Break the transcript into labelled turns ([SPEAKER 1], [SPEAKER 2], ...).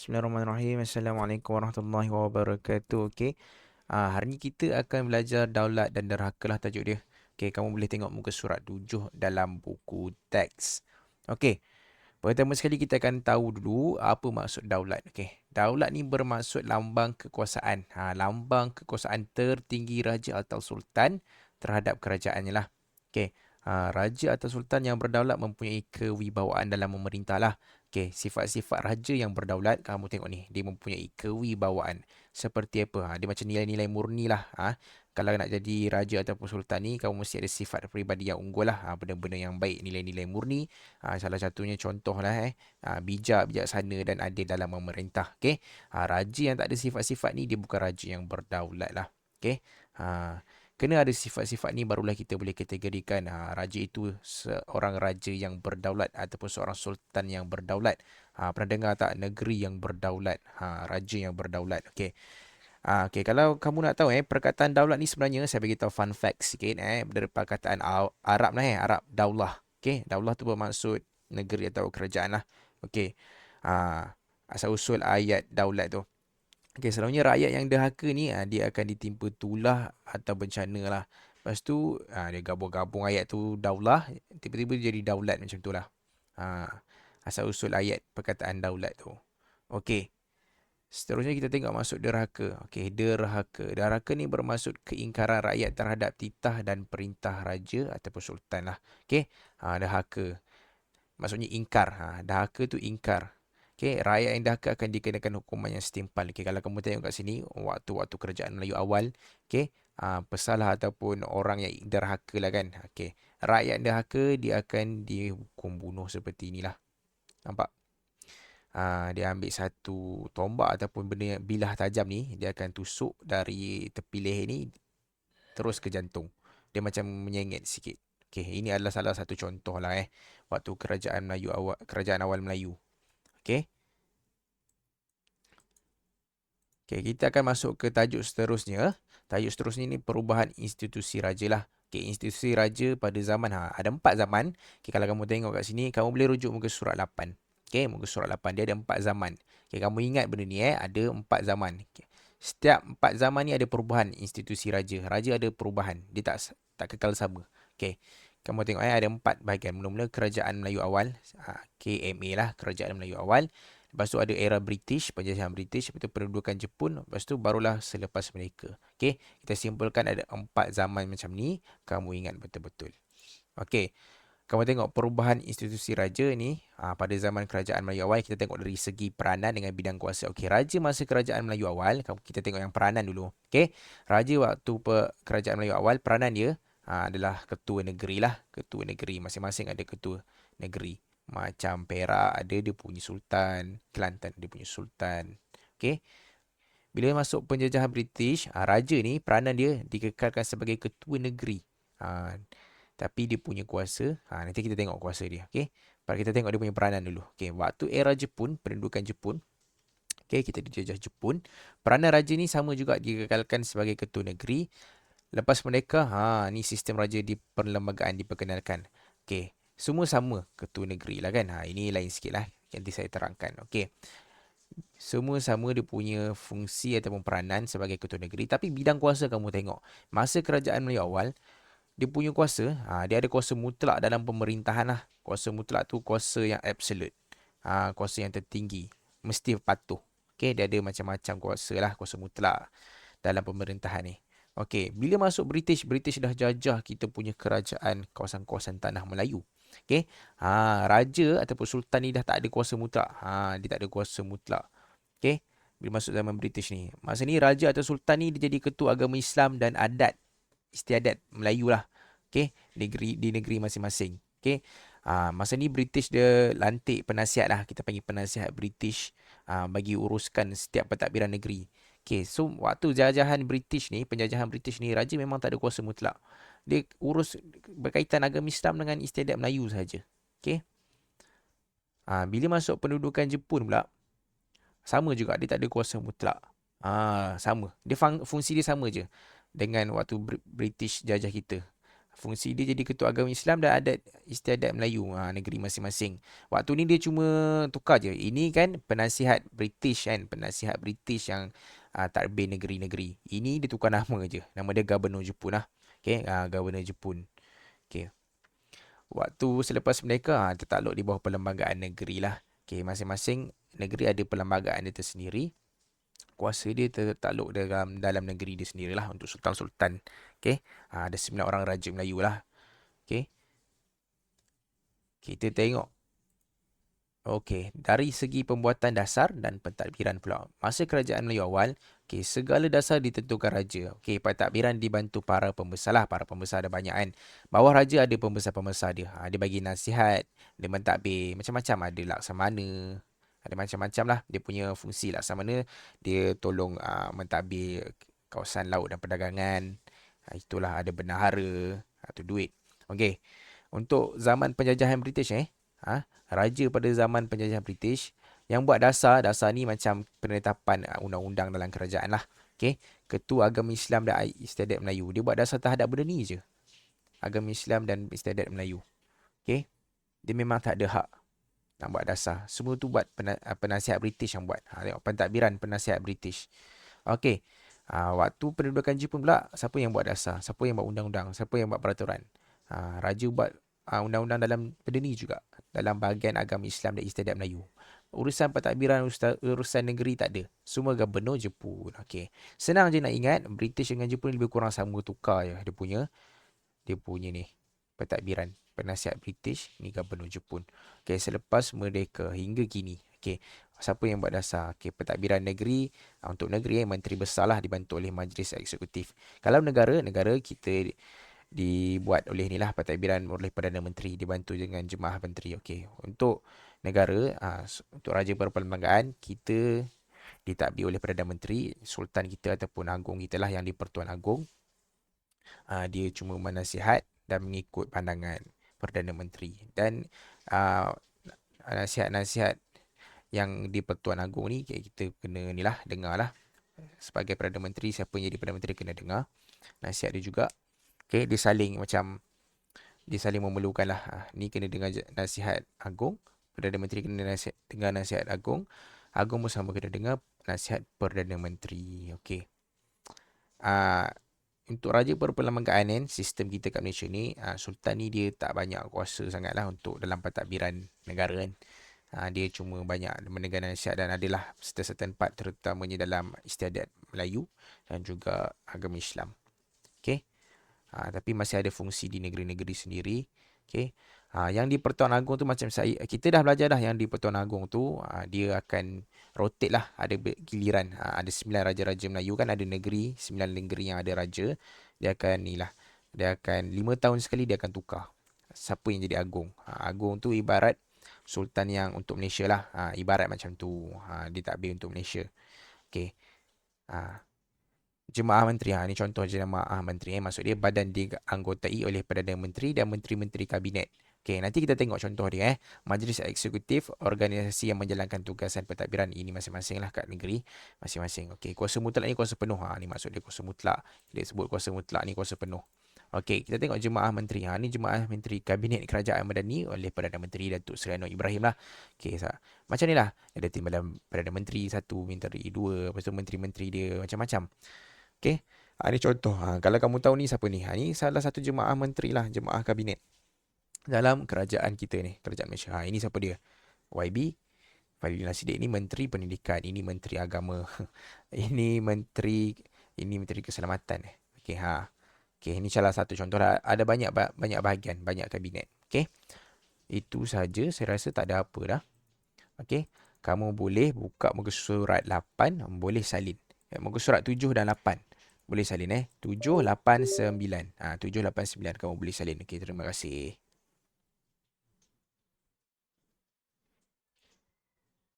[SPEAKER 1] Bismillahirrahmanirrahim. Assalamualaikum warahmatullahi wabarakatuh. Okey. Hari ni kita akan belajar daulat dan derhaka lah tajuk dia. Okey, kamu boleh tengok muka surat 7 dalam buku teks. Okey. Pertama sekali kita akan tahu dulu apa maksud daulat. Okey. Daulat ni bermaksud lambang kekuasaan. Lambang kekuasaan tertinggi raja atau sultan terhadap kerajaannya lah. Okey. Raja atau sultan yang berdaulat mempunyai kewibawaan dalam memerintah lah. Okey, sifat-sifat raja yang berdaulat, kamu tengok ni, dia mempunyai kewibawaan. Seperti apa? Dia macam nilai-nilai murni lah. Kalau nak jadi raja ataupun sultan ni, kamu mesti ada sifat peribadi yang unggul lah. Benda-benda yang baik, nilai-nilai murni. Salah satunya contoh lah bijak, bijaksana dan adil dalam memerintah. Okey. Raja yang tak ada sifat-sifat ni, dia bukan raja yang berdaulat lah. Okey. Kena ada sifat-sifat ni barulah kita boleh kategorikan raja itu seorang raja yang berdaulat ataupun seorang sultan yang berdaulat. Pernah dengar tak negeri yang berdaulat? Raja yang berdaulat. Okey. Okey, kalau kamu nak tahu perkataan daulat ni sebenarnya saya bagi tahu fun fact sikit dari perkataan Arab lah Arab daulah. Okey, daulah tu bermaksud negeri atau kerajaan lah. Okey. Asal usul ayat daulat tu. Okey, selalunya rakyat yang derhaka ni dia akan ditimpa tulah atau bencana lah. Lepas tu dia gabung-gabung ayat tu daulah, tiba-tiba dia jadi daulat macam tu lah. Asal usul ayat perkataan daulat tu. Okey. Seterusnya kita tengok maksud derhaka. Okey, derhaka. Derhaka ni bermaksud keingkaran rakyat terhadap titah dan perintah raja ataupun sultan lah. Okey, derhaka. Maksudnya ingkar. Derhaka tu ingkar. Okey, rakyat yang derhaka akan dikenakan hukuman yang setimpal. Okey, kalau kamu tengok kat sini, waktu-waktu kerajaan Melayu awal, okey, pesalah ataupun orang yang derhaka lah kan. Okey, rakyat derhaka dia akan dihukum bunuh seperti inilah. Nampak? Dia ambil satu tombak ataupun benda bilah tajam ni, dia akan tusuk dari tepi leher ni terus ke jantung. Dia macam menyengit sikit. Okey, ini adalah salah satu contoh lah waktu kerajaan awal Melayu. Okey. Okey, kita akan masuk ke tajuk seterusnya. Tajuk seterusnya ni perubahan institusi raja lah. Okey, institusi raja pada zaman ada 4 zaman. Okey, kalau kamu tengok kat sini, kamu boleh rujuk muka surat 8. Okey, muka surat 8 dia ada 4 zaman. Okey, kamu ingat benda ni ada 4 zaman. Okay. Setiap 4 zaman ni ada perubahan institusi raja. Raja ada perubahan. Dia tak kekal sama. Okey. Kamu tengok ada 4 bahagian. Mula-mula kerajaan Melayu awal, KMA lah, kerajaan Melayu awal. Lepas tu ada era British, penjajahan British, lepas tu pendudukan Jepun, lepas tu barulah selepas mereka. Okey, kita simpulkan ada 4 zaman macam ni, kamu ingat betul-betul. Okey, kamu tengok perubahan institusi raja ni pada zaman kerajaan Melayu awal, kita tengok dari segi peranan dengan bidang kuasa. Okey, raja masa kerajaan Melayu awal, kita tengok yang peranan dulu. Okey, raja waktu kerajaan Melayu awal, peranan dia adalah ketua negeri lah. Ketua negeri, masing-masing ada ketua negeri. Macam Perak ada dia punya sultan, Kelantan dia punya sultan. Okey. Bila masuk penjajahan British, raja ni peranan dia dikekalkan sebagai ketua negeri. Tapi dia punya kuasa, nanti kita tengok kuasa dia. Okey. Kita tengok dia punya peranan dulu. Okey, waktu era Jepun, pendudukan Jepun. Okey, kita dijajah Jepun. Peranan raja ni sama juga dikekalkan sebagai ketua negeri. Lepas mereka, ni sistem raja di perlembagaan diperkenalkan. Okey. Semua sama ketua negeri lah kan. Ini lain sikit lah. Nanti saya terangkan. Okey. Semua sama dia punya fungsi ataupun peranan sebagai ketua negeri. Tapi bidang kuasa kamu tengok. Masa kerajaan Melayu awal, dia punya kuasa, dia ada kuasa mutlak dalam pemerintahan lah. Kuasa mutlak tu kuasa yang absolute. Kuasa yang tertinggi. Mesti patuh. Okey, dia ada macam-macam kuasa lah. Kuasa mutlak dalam pemerintahan ni. Okey, bila masuk British, British dah jajah kita punya kerajaan kawasan-kawasan tanah Melayu. Okey. Raja ataupun sultan ni dah tak ada kuasa mutlak. Dia tak ada kuasa mutlak. Okey. Bila masuk zaman British ni. Masa ni raja atau sultan ni dia jadi ketua agama Islam dan adat istiadat Melayu lah. Okey. Di negeri masing-masing. Okey. Masa ni British dia lantik penasihat lah. Kita panggil penasihat British bagi uruskan setiap pentadbiran negeri. Okey, so waktu penjajahan British ni, raja memang tak ada kuasa mutlak. Dia urus berkaitan agama Islam dengan istiadat Melayu saja. Okey. Bila masuk pendudukan Jepun pula, sama juga, dia tak ada kuasa mutlak. Sama. Dia fungsi dia sama je dengan waktu British jajah kita. Fungsi dia jadi ketua agama Islam dan adat istiadat Melayu negeri masing-masing. Waktu ni dia cuma tukar je. Ini kan penasihat British kan, penasihat British yang tadbir negeri-negeri. Ini dia tukar nama je. Nama dia Governor Jepun lah. Okay, Governor Jepun. Okay. Waktu selepas merdeka tertakluk di bawah perlembagaan negeri lah. Okay, masing-masing negeri ada perlembagaan dia tersendiri. Kuasa dia tertakluk dalam negeri dia sendirilah untuk sultan-sultan. Okay. Ada 9 orang raja Melayu lah. Okay. Kita tengok. Okey, dari segi pembuatan dasar dan pentadbiran pula. Masa kerajaan Melayu awal, segala dasar ditentukan raja. Pentadbiran dibantu para pembesar lah. Para pembesar ada banyak kan. Bawah raja ada pembesar-pembesar dia. Dia bagi nasihat, dia mentadbir. Macam-macam ada laksamana. Ada macam-macam lah. Dia punya fungsi laksamana. Dia tolong mentadbir kawasan laut dan perdagangan. Itulah ada bendahara. Tu duit. Okey. Untuk zaman penjajahan British raja pada zaman penjajahan British yang buat dasar ni macam penetapan undang-undang dalam kerajaan lah. Okey, Ketua Agama Islam dan Istiadat Melayu. Dia buat dasar terhadap benda ni je. Agama Islam dan Istiadat Melayu. Okey, dia memang tak ada hak nak buat dasar. Semua tu buat penasihat British yang buat. Tengok pentadbiran penasihat British. Okey. Waktu pendudukan Jepun pula, siapa yang buat dasar? Siapa yang buat undang-undang? Siapa yang buat peraturan? Raja buat undang-undang dalam benda ni juga. Dalam bahagian agama Islam dan istiadat Melayu. Urusan pentadbiran, urusan negeri tak ada. Semua gubernur Jepun. Okey. Senang je nak ingat, British dengan Jepun lebih kurang sama, tukar je dia punya ni pentadbiran. Penasihat British, ni gubernur Jepun. Okey, selepas merdeka hingga kini. Okey, siapa yang buat dasar? Okey, pentadbiran negeri, untuk negeri menteri besar lah dibantu oleh majlis eksekutif. Kalau negara kita dibuat oleh ni lah pentadbiran oleh Perdana Menteri, dibantu dengan jemaah menteri. Okey, untuk negara, untuk raja perlembagaan, kita ditadbir oleh Perdana Menteri, sultan kita ataupun agung kita lah yang di Pertuan Agong. Dia cuma menasihat dan mengikut pandangan Perdana Menteri. Dan nasihat-nasihat yang di Pertuan Agong ni kita kena ni lah, dengar lah. Sebagai Perdana Menteri, siapa yang jadi Perdana Menteri kena dengar nasihat dia juga. Okey, dia saling memerlukan lah. Ni kena dengar nasihat Agong, Perdana Menteri kena dengar nasihat Agong, Agong pun sama kena dengar nasihat Perdana Menteri. Okey. Untuk raja perlembagaan kan, sistem kita kat Malaysia ni, sultan ni dia tak banyak kuasa sangat lah untuk dalam pentadbiran negara kan. Dia cuma banyak mendengar nasihat dan adalah serta-serta part terutamanya dalam istiadat Melayu dan juga agama Islam. Okey. Tapi masih ada fungsi di negeri-negeri sendiri. Okey. Yang di Pertuan Agong tu macam kita dah belajar dah, yang di Pertuan Agong tu dia akan rotate lah, ada giliran. Ada 9 raja-raja Melayu kan, ada negeri, 9 negeri yang ada raja. Dia akan 5 tahun sekali dia akan tukar siapa yang jadi agung. Agung tu ibarat sultan yang untuk Malaysia lah. Ibarat macam tu. Ditadbir untuk Malaysia. Okey. Jemaah Menteri. Ini contoh jemaah Menteri. Maksud dia badan dianggotai oleh Perdana Menteri dan Menteri-Menteri Kabinet. Okey, nanti kita tengok contoh dia. Majlis Eksekutif, organisasi yang menjalankan tugasan pentadbiran ini masing-masing lah kat negeri masing-masing. Okey, kuasa mutlak ni kuasa penuh. Ni maksud dia kuasa mutlak. Dia sebut kuasa mutlak ni kuasa penuh. Okey, kita tengok jemaah menteri. Ni jemaah menteri Kabinet Kerajaan Madani oleh Perdana Menteri Datuk Seri Anwar Ibrahim lah. Okey, macam ni lah. Ada timbalan Perdana Menteri 1, Menteri 2, lepas tu menteri-menteri dia macam-macam. Okey. Ini contoh. Kalau kamu tahu ni siapa ni? Ni salah satu jemaah menteri lah, jemaah kabinet dalam kerajaan kita ni, kerajaan Malaysia. Ini siapa dia? YB Fadilin Siddiq ni menteri pendidikan, ini menteri agama. ini menteri keselamatan. Okey, Okey, ini salah satu contoh lah. Ada banyak bahagian, banyak kabinet. Okey. Itu saja, saya rasa tak ada apa dah. Okey. Kamu boleh buka muka surat 8, boleh salin. Muka surat 7 dan 8. Boleh salin 7, 8, 9. 7, 8, 9 kamu boleh salin. Okey, terima kasih.